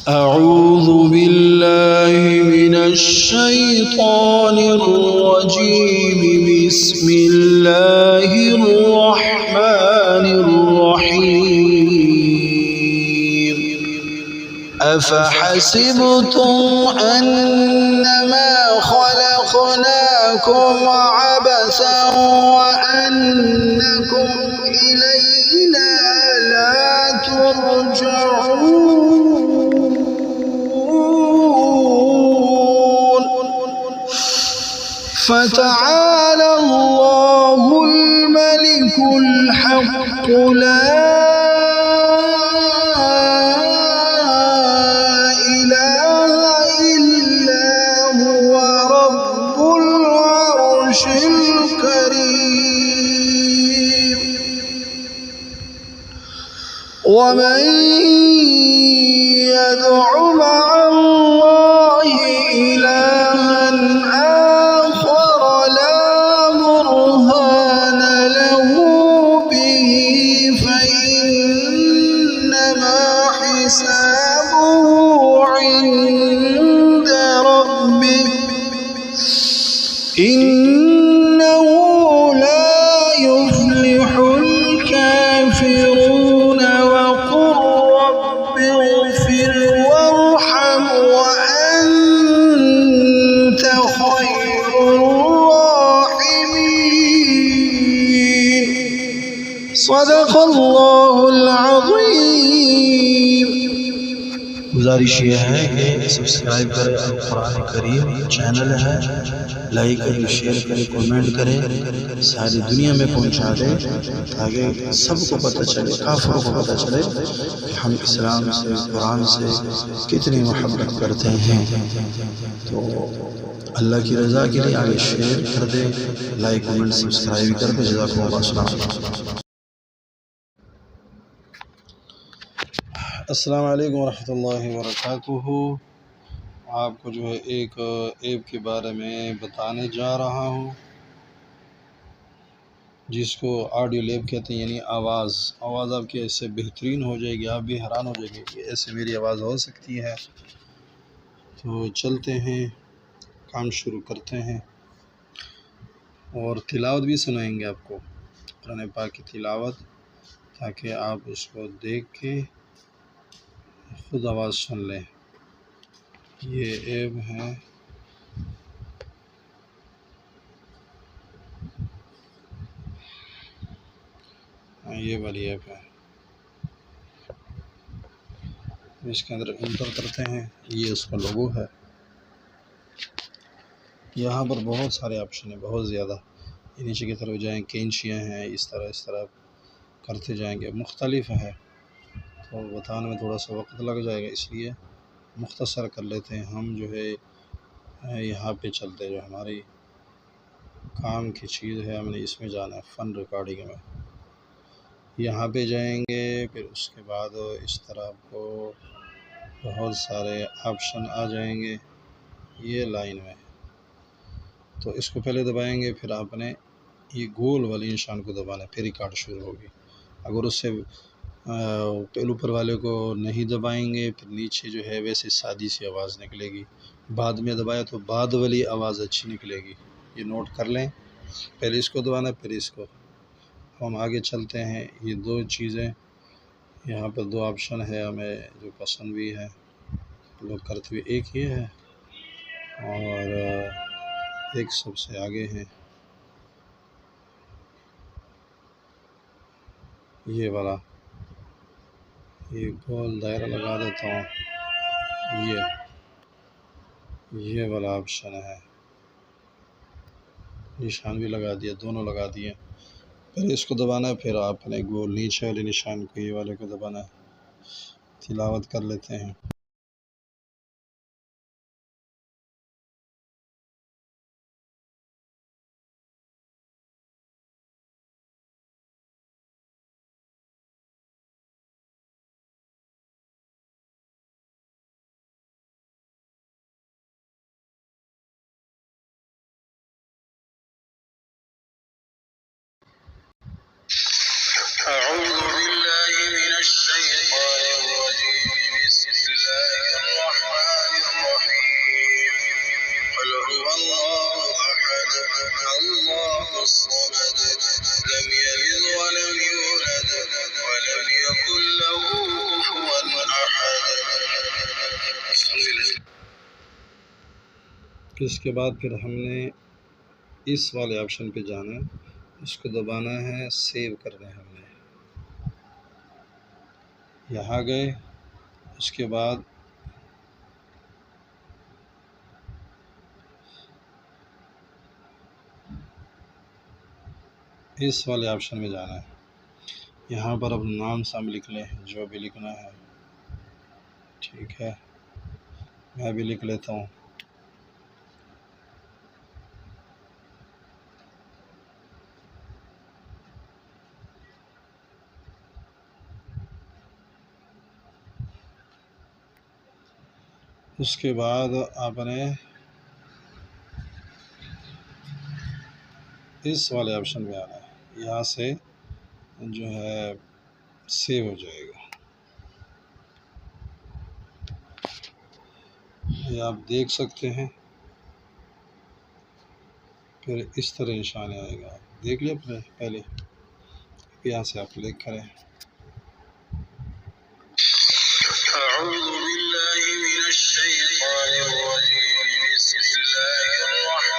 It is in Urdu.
أعوذ بالله من الشيطان الرجيم. بسم الله الرحمن الرحيم. أفحسبتم أنما خلقناكم عبثا وأنكم إلينا لا ترجعون. فتعالى الله الملك الحق لا إله إلا هو رب العرش الكريم. ومن يدع مع الله إلها آخر لا برهان له به فإنما حسابه عند ربه إنه لا يفلح الكافرون. وقل رب اغفر وارحم وأنت خير الراحمين. صدق اللہ العظیم. گزارش یہ ہے کہ سبسکرائب کریں القرآن کریم چینل ہے، لائک کریں، شیئر کریں، کومنٹ کریں، ساری دنیا میں پہنچا دیں تاکہ سب کو پتہ چلے، کافروں کو پتہ چلے کہ ہم اسلام سے، قرآن سے کتنی محبت کرتے ہیں. تو اللہ کی رضا کے لیے آگے شیئر کر دیں، لائک کومنٹ سبسکرائب کر دیں. جزاکم اللہ. السلام علیکم ورحمۃ اللہ وبرکاتہ. آپ کو جو ہے ایک ایپ کے بارے میں بتانے جا رہا ہوں جس کو آڈیو لیب کہتے ہیں، یعنی آواز آپ کی ایسے بہترین ہو جائے گی، آپ بھی حیران ہو جائے گی کہ ایسے میری آواز ہو سکتی ہے. تو چلتے ہیں، کام شروع کرتے ہیں اور تلاوت بھی سنائیں گے آپ کو، قرآن پاک کی تلاوت، تاکہ آپ اس کو دیکھ کے خود آواز سن لیں. یہ ایپ ہے یہ والی ایپ ہے، اس کے اندر انٹر کرتے ہیں. یہ اس کا لوگو ہے. یہاں پر بہت سارے آپشن ہیں، بہت زیادہ. نیچے کی طرف جائیں، کینچیاں ہیں، اس طرح کرتے جائیں گے. مختلف ہے تو بتانے میں تھوڑا سا وقت لگ جائے گا، اس لیے مختصر کر لیتے ہیں. ہم جو ہے یہاں پہ چلتے، جو ہماری کام کی چیز ہے، ہم نے اس میں جانا ہے، فن ریکارڈنگ میں. یہاں پہ جائیں گے، پھر اس کے بعد اس طرح آپ کو بہت سارے آپشن آ جائیں گے یہ لائن میں. تو اس کو پہلے دبائیں گے، پھر آپ نے یہ گول والے نشان کو دبانا ہے، پھر ریکارڈ شروع ہوگی. اگر اس سے پہلے اوپر والے کو نہیں دبائیں گے، پھر نیچے جو ہے ویسے سادی سی آواز نکلے گی. بعد میں دبایا تو بعد والی آواز اچھی نکلے گی. یہ نوٹ کر لیں، پہلے اس کو دبانا پھر اس کو. ہم آگے چلتے ہیں. یہ دو چیزیں یہاں پر، دو آپشن ہے ہمیں جو پسند بھی ہے، لوگ کرتے ہوئے. ایک یہ ہے اور ایک سب سے آگے ہے یہ والا. یہ گول دائرہ لگا دیتا ہوں. یہ والا آپشن ہے، نشان بھی لگا دیا، دونوں لگا دیے. پہلے اس کو دبانا ہے، پھر آپ نے گول نیچے والے نشان کو، یہ والے کو دبانا ہے. تلاوت کر لیتے ہیں. أعوذ بالله من الشيطان الرجيم. بسم الله اس کے بعد پھر ہم نے اس والے آپشن پہ جانا ہے، اس کو دبانا ہے، سیو کرنا ہے ہم نے۔ یہاں گئے، اس کے بعد اس والے آپشن میں جانا ہے، یہاں پر اپنا نام سام لکھ لیں جو بھی لکھنا ہے، ٹھیک ہے، میں بھی لکھ لیتا ہوں۔ اس کے بعد آپ نے اس والے آپشن میں آنا ہے، یہاں سے جو ہے سیو ہو جائے گا، یہ آپ دیکھ سکتے ہیں۔ پھر اس طرح نشان آئے گا، دیکھ لیا پہلے، یہاں سے آپ کلک کریں۔ اعوذ باللہ من الشیطان الرجیم، بسم اللہ الرحمن